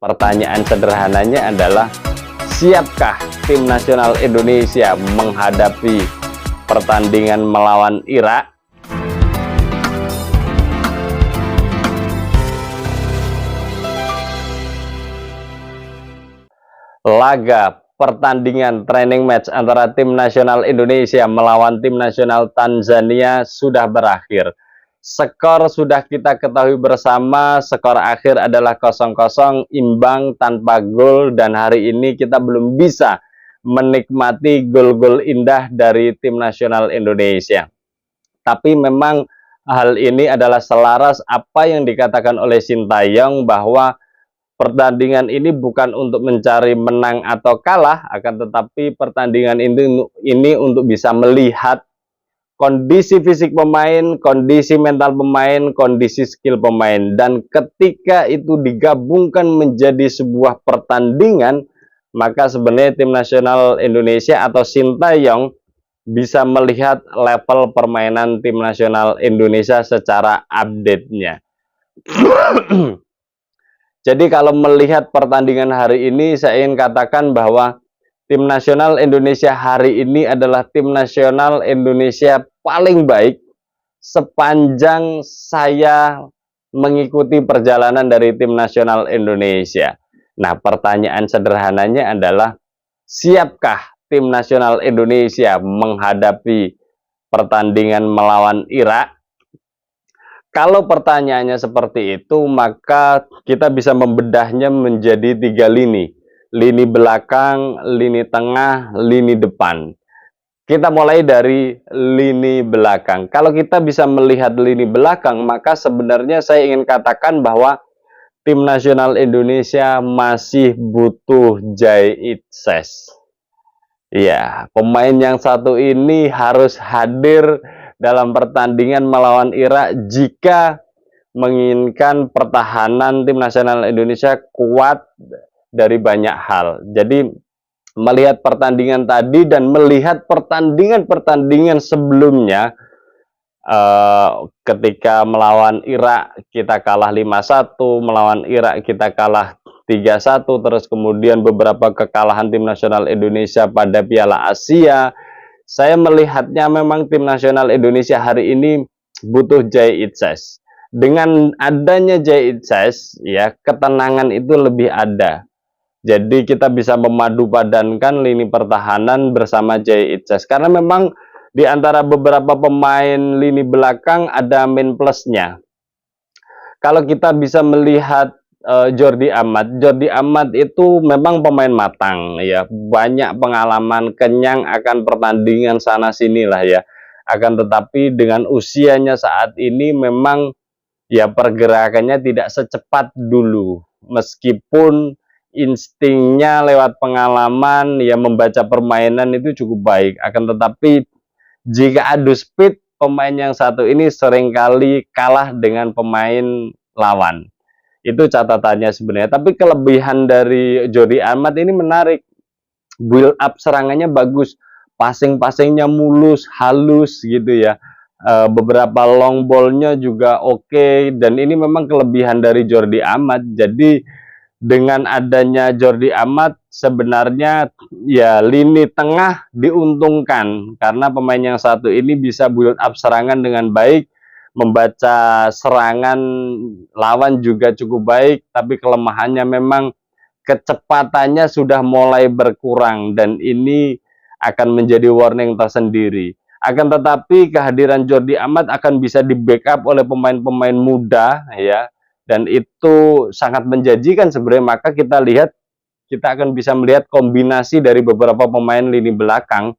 Pertanyaan sederhananya adalah, siapkah tim nasional Indonesia menghadapi pertandingan melawan Irak? Laga pertandingan training match antara tim nasional Indonesia melawan tim nasional Tanzania sudah berakhir. Skor sudah kita ketahui bersama, skor akhir adalah 0-0, imbang tanpa gol, dan hari ini kita belum bisa menikmati gol-gol indah dari tim nasional Indonesia. Tapi memang hal ini adalah selaras apa yang dikatakan oleh Sintayong, bahwa pertandingan ini bukan untuk mencari menang atau kalah, akan tetapi pertandingan ini untuk bisa melihat kondisi fisik pemain, kondisi mental pemain, kondisi skill pemain. Dan ketika itu digabungkan menjadi sebuah pertandingan, maka sebenarnya tim nasional Indonesia atau Sintayong bisa melihat level permainan tim nasional Indonesia secara update-nya. Jadi kalau melihat pertandingan hari ini, saya ingin katakan bahwa tim nasional Indonesia hari ini adalah tim nasional Indonesia paling baik sepanjang saya mengikuti perjalanan dari tim nasional Indonesia. Nah, pertanyaan sederhananya adalah, siapkah tim nasional Indonesia menghadapi pertandingan melawan Irak? Kalau pertanyaannya seperti itu, maka kita bisa membedahnya menjadi 3 lini. Lini belakang, lini tengah, lini depan. Kita mulai dari lini belakang. Kalau kita bisa melihat lini belakang, maka sebenarnya saya ingin katakan bahwa tim nasional Indonesia masih butuh Jay Itzes. Ya, pemain yang satu ini harus hadir dalam pertandingan melawan Irak jika menginginkan pertahanan tim nasional Indonesia kuat dari banyak hal. Jadi melihat pertandingan tadi dan melihat pertandingan-pertandingan sebelumnya, ketika melawan Irak kita kalah 5-1, melawan Irak kita kalah 3-1, terus kemudian beberapa kekalahan tim nasional Indonesia pada Piala Asia. Saya melihatnya memang tim nasional Indonesia hari ini butuh Jay Itzes. Dengan adanya Jay Itzes, ya, ketenangan itu lebih ada. Jadi kita bisa memadupadankan lini pertahanan bersama Jay Itzes. Karena memang di antara beberapa pemain lini belakang ada min plusnya. Kalau kita bisa melihat Jordi Amat itu memang pemain matang, ya, banyak pengalaman, kenyang akan pertandingan sana sini lah, ya. Akan tetapi dengan usianya saat ini memang ya pergerakannya tidak secepat dulu, meskipun instingnya lewat pengalaman, ya, membaca permainan itu cukup baik. Akan tetapi jika adu speed, pemain yang satu ini seringkali kalah dengan pemain lawan. Itu catatannya sebenarnya. Tapi kelebihan dari Jordi Amat ini menarik. Build up serangannya bagus, passing-passingnya mulus, halus gitu, ya. Beberapa long ball-nya juga oke, dan ini memang kelebihan dari Jordi Amat. Jadi dengan adanya Jordi Amat sebenarnya ya lini tengah diuntungkan, karena pemain yang satu ini bisa build up serangan dengan baik, membaca serangan lawan juga cukup baik, tapi kelemahannya memang kecepatannya sudah mulai berkurang, dan ini akan menjadi warning tersendiri. Akan tetapi kehadiran Jordi Amat akan bisa di backup oleh pemain-pemain muda, ya, dan itu sangat menjanjikan sebenarnya. Maka kita akan bisa melihat kombinasi dari beberapa pemain lini belakang.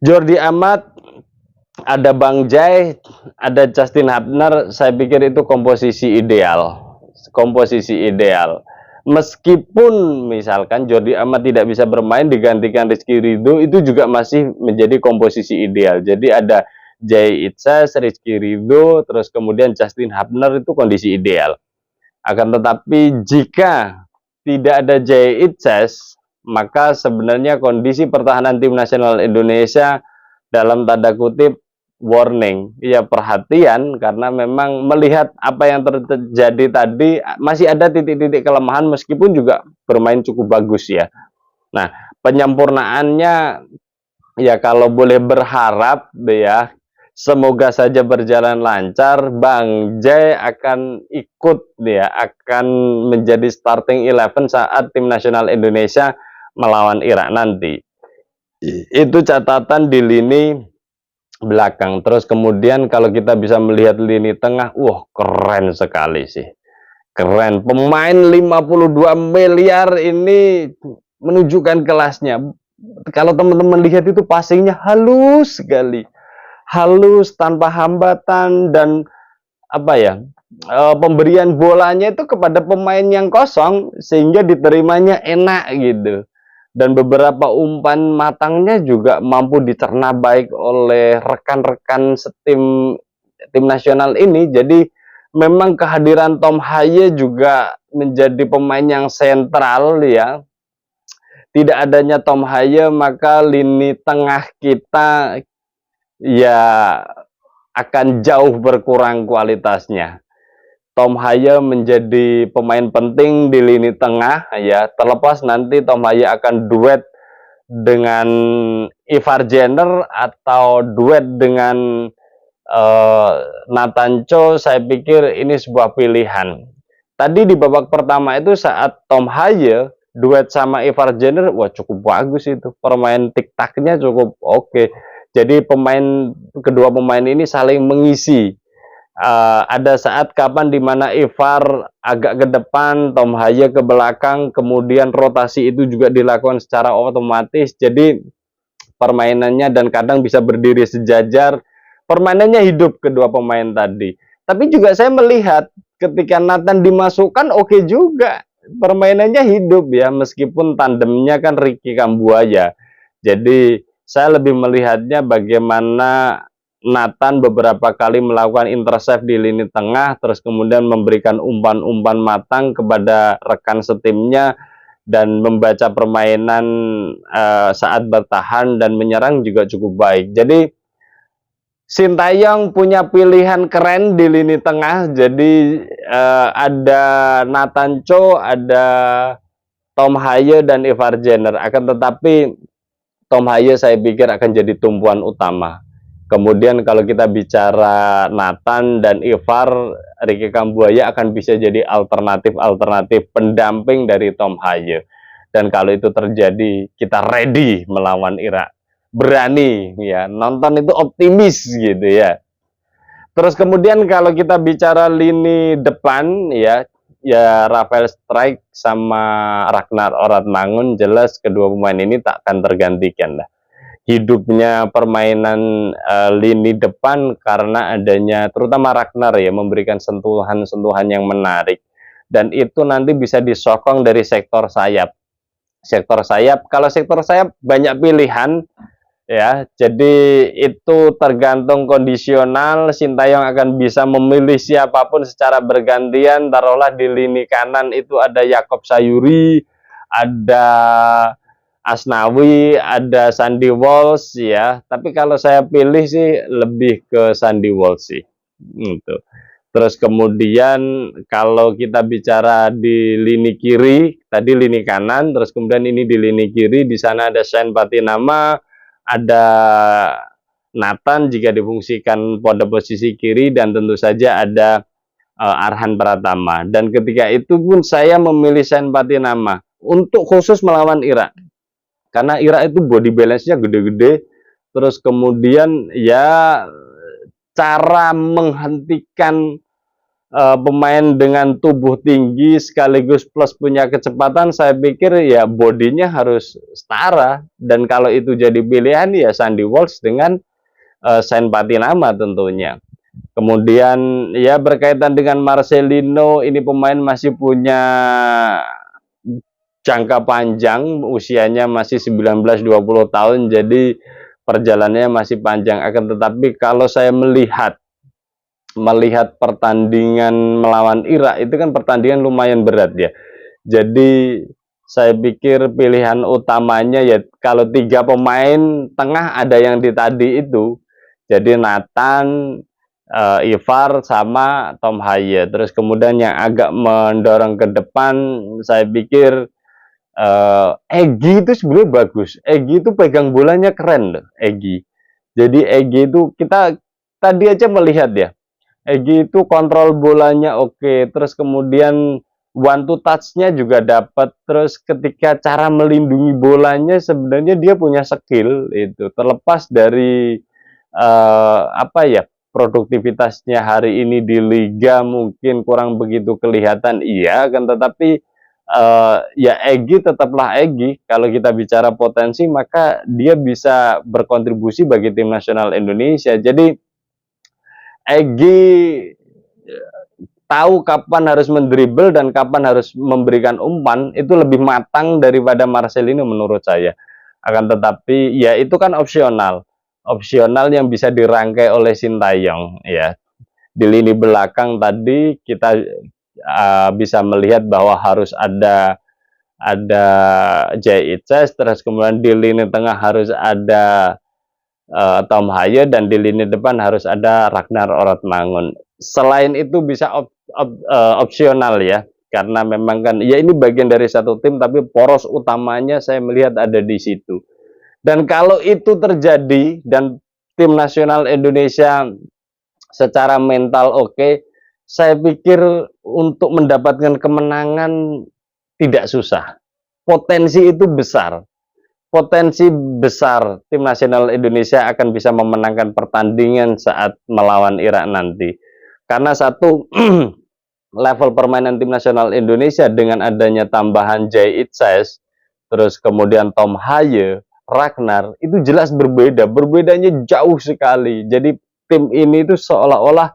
Jordi Amat, ada Bang Jai, ada Justin Hubner, saya pikir itu komposisi ideal. Meskipun misalkan Jordi Amat tidak bisa bermain, digantikan Rizky Ridho, itu juga masih menjadi komposisi ideal. Jadi ada Jay Itzes, Rizky Ridho, terus kemudian Justin Hubner, itu kondisi ideal. Akan tetapi jika tidak ada Jay Itzes, maka sebenarnya kondisi pertahanan tim nasional Indonesia dalam tanda kutip warning, ya perhatian, karena memang melihat apa yang terjadi tadi masih ada titik-titik kelemahan meskipun juga bermain cukup bagus ya. Nah, penyempurnaannya ya kalau boleh berharap ya, semoga saja berjalan lancar. Bang Jai akan ikut ya, akan menjadi starting 11 saat tim nasional Indonesia melawan Irak nanti. Itu catatan di lini belakang. Terus kemudian kalau kita bisa melihat lini tengah, wah keren sekali sih. Keren. Pemain 52 miliar ini menunjukkan kelasnya. Kalau teman-teman lihat itu passingnya halus sekali. Halus, tanpa hambatan, dan apa ya, pemberian bolanya itu kepada pemain yang kosong sehingga diterimanya enak gitu. Dan beberapa umpan matangnya juga mampu dicerna baik oleh rekan-rekan setim tim nasional ini. Jadi memang kehadiran Tom Haye juga menjadi pemain yang sentral ya. Tidak adanya Tom Haye maka lini tengah kita ya akan jauh berkurang kualitasnya. Tom Haye menjadi pemain penting di lini tengah ya, terlepas nanti Tom Haye akan duet dengan Ivar Jenner atau duet dengan Nathan Cho, saya pikir ini sebuah pilihan. Tadi di babak pertama itu saat Tom Haye duet sama Ivar Jenner, wah cukup bagus itu, permain tik-taknya cukup oke. Jadi kedua pemain ini saling mengisi. Ada saat kapan dimana Ivar agak ke depan, Tom Haye ke belakang, kemudian rotasi itu juga dilakukan secara otomatis. Jadi permainannya dan kadang bisa berdiri sejajar. Permainannya hidup kedua pemain tadi. Tapi juga saya melihat ketika Nathan dimasukkan oke juga. Permainannya hidup ya, meskipun tandemnya kan Ricky Kambuaya. Jadi saya lebih melihatnya bagaimana Nathan beberapa kali melakukan intercept di lini tengah, terus kemudian memberikan umpan-umpan matang kepada rekan setimnya dan membaca permainan saat bertahan dan menyerang juga cukup baik. Jadi Sintayong punya pilihan keren di lini tengah. Jadi ada Nathan Cho, ada Tom Haye dan Ivar Jenner. Akan tetapi Tom Haye saya pikir akan jadi tumpuan utama. Kemudian kalau kita bicara Nathan dan Ivar, Ricky Kambuaya akan bisa jadi alternatif pendamping dari Tom Haye. Dan kalau itu terjadi, kita ready melawan Irak. Berani ya, nonton itu optimis gitu ya. Terus kemudian kalau kita bicara lini depan ya, Rafael Strijk sama Ragnar Oratmangun, jelas kedua pemain ini tak akan tergantikan lah. Hidupnya permainan lini depan karena adanya terutama Ragnar ya, memberikan sentuhan-sentuhan yang menarik, dan itu nanti bisa disokong dari sektor sayap. Kalau sektor sayap banyak pilihan ya, jadi itu tergantung kondisional. Sintayong akan bisa memilih siapapun secara bergantian. Taruhlah di lini kanan itu ada Yakob Sayuri, ada Asnawi, ada Sandy Walsh ya. Tapi kalau saya pilih sih lebih ke Sandy Walsh sih. Gitu. Terus kemudian kalau kita bicara di lini kiri, tadi lini kanan, terus kemudian ini di lini kiri, di sana ada Shane Patinama, ada Nathan jika difungsikan pada posisi kiri, dan tentu saja ada Arhan Pratama. Dan ketika itu pun saya memilih Shane Patinama untuk khusus melawan Irak. Karena Irak itu body balance-nya gede-gede, terus kemudian ya cara menghentikan pemain dengan tubuh tinggi sekaligus plus punya kecepatan, saya pikir ya bodinya harus setara. Dan kalau itu jadi pilihan ya Sandy Walsh dengan Shane Patinama tentunya. Kemudian ya berkaitan dengan Marcelino, ini pemain masih punya jangka panjang, usianya masih 19-20 tahun, jadi perjalanannya masih panjang. Akan tetapi kalau saya melihat pertandingan melawan Irak, itu kan pertandingan lumayan berat ya. Jadi saya pikir pilihan utamanya ya kalau 3 pemain tengah ada yang di tadi itu. Jadi Nathan, Ivar sama Tom Haye. Terus kemudian yang agak mendorong ke depan, saya pikir Egy itu sebenarnya bagus. Egy itu pegang bolanya keren loh, Egy. Jadi Egy itu kita tadi aja melihat ya. Egy itu kontrol bolanya oke, terus kemudian one to touch-nya juga dapat, terus ketika cara melindungi bolanya sebenarnya dia punya skill itu. Terlepas dari apa ya, produktivitasnya hari ini di liga mungkin kurang begitu kelihatan, iya kan, tetapi ya Egy tetaplah Egy. Kalau kita bicara potensi maka dia bisa berkontribusi bagi tim nasional Indonesia. Jadi Egy tahu kapan harus mendribble dan kapan harus memberikan umpan, itu lebih matang daripada Marcelino menurut saya. Akan tetapi ya itu kan opsional yang bisa dirangkai oleh Sintayong ya. Di lini belakang tadi kita bisa melihat bahwa harus ada Jay Itzes, terus kemudian di lini tengah harus ada Tom Haye, dan di lini depan harus ada Ragnar Orotmangun. Selain itu bisa opsional ya, karena memang kan ya ini bagian dari satu tim, tapi poros utamanya saya melihat ada di situ. Dan kalau itu terjadi dan tim nasional Indonesia secara mental oke, saya pikir untuk mendapatkan kemenangan tidak susah. Potensi itu besar. Potensi besar tim nasional Indonesia akan bisa memenangkan pertandingan saat melawan Irak nanti. Karena satu, level permainan tim nasional Indonesia dengan adanya tambahan Jay Itzes, terus kemudian Tom Haye, Ragnar, itu jelas berbeda. Berbedanya jauh sekali. Jadi tim ini itu seolah-olah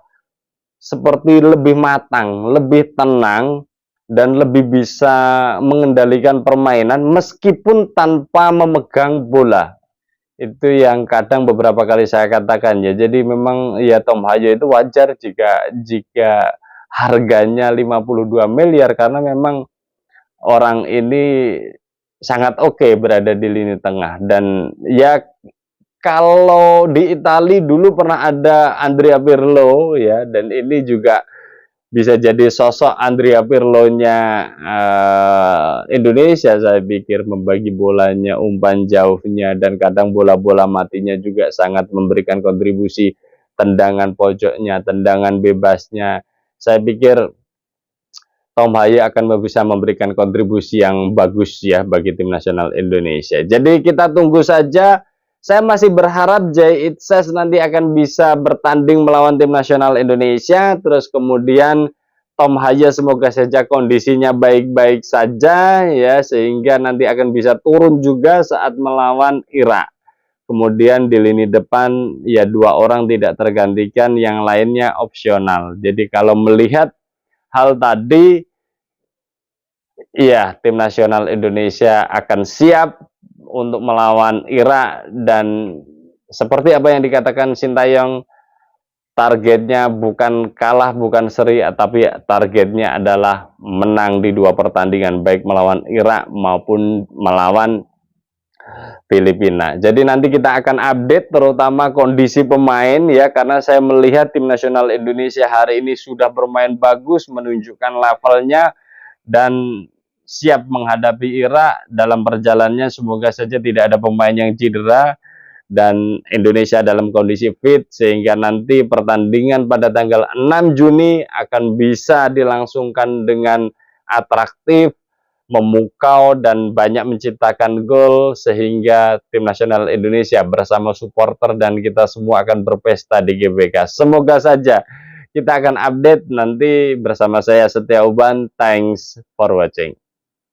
seperti lebih matang, lebih tenang, dan lebih bisa mengendalikan permainan meskipun tanpa memegang bola. Itu yang kadang beberapa kali saya katakan ya. Jadi memang ya Tom Haye itu wajar jika harganya 52 miliar karena memang orang ini sangat oke berada di lini tengah. Dan ya kalau di Italia dulu pernah ada Andrea Pirlo ya, dan ini juga bisa jadi sosok Andrea Pirlo-nya Indonesia, saya pikir, membagi bolanya, umpan jauhnya, dan kadang bola-bola matinya juga sangat memberikan kontribusi, tendangan pojoknya, tendangan bebasnya. Saya pikir Tom Haye akan bisa memberikan kontribusi yang bagus ya bagi tim nasional Indonesia. Jadi kita tunggu saja. Saya masih berharap Jay Itzes nanti akan bisa bertanding melawan tim nasional Indonesia. Terus kemudian Tom Haye semoga saja kondisinya baik-baik saja ya, sehingga nanti akan bisa turun juga saat melawan Irak. Kemudian di lini depan ya 2 orang tidak tergantikan, yang lainnya opsional. Jadi kalau melihat hal tadi, iya, tim nasional Indonesia akan siap untuk melawan Irak, dan seperti apa yang dikatakan Sintayong, targetnya bukan kalah, bukan seri, tapi targetnya adalah menang di 2 pertandingan, baik melawan Irak maupun melawan Filipina. Jadi nanti kita akan update terutama kondisi pemain ya, karena saya melihat tim nasional Indonesia hari ini sudah bermain bagus, menunjukkan levelnya dan siap menghadapi Irak dalam perjalanannya. Semoga saja tidak ada pemain yang cedera dan Indonesia dalam kondisi fit, sehingga nanti pertandingan pada tanggal 6 Juni akan bisa dilangsungkan dengan atraktif, memukau, dan banyak menciptakan gol, sehingga tim nasional Indonesia bersama supporter dan kita semua akan berpesta di GBK. Semoga saja. Kita akan update nanti bersama saya Setia Uban. Thanks for watching.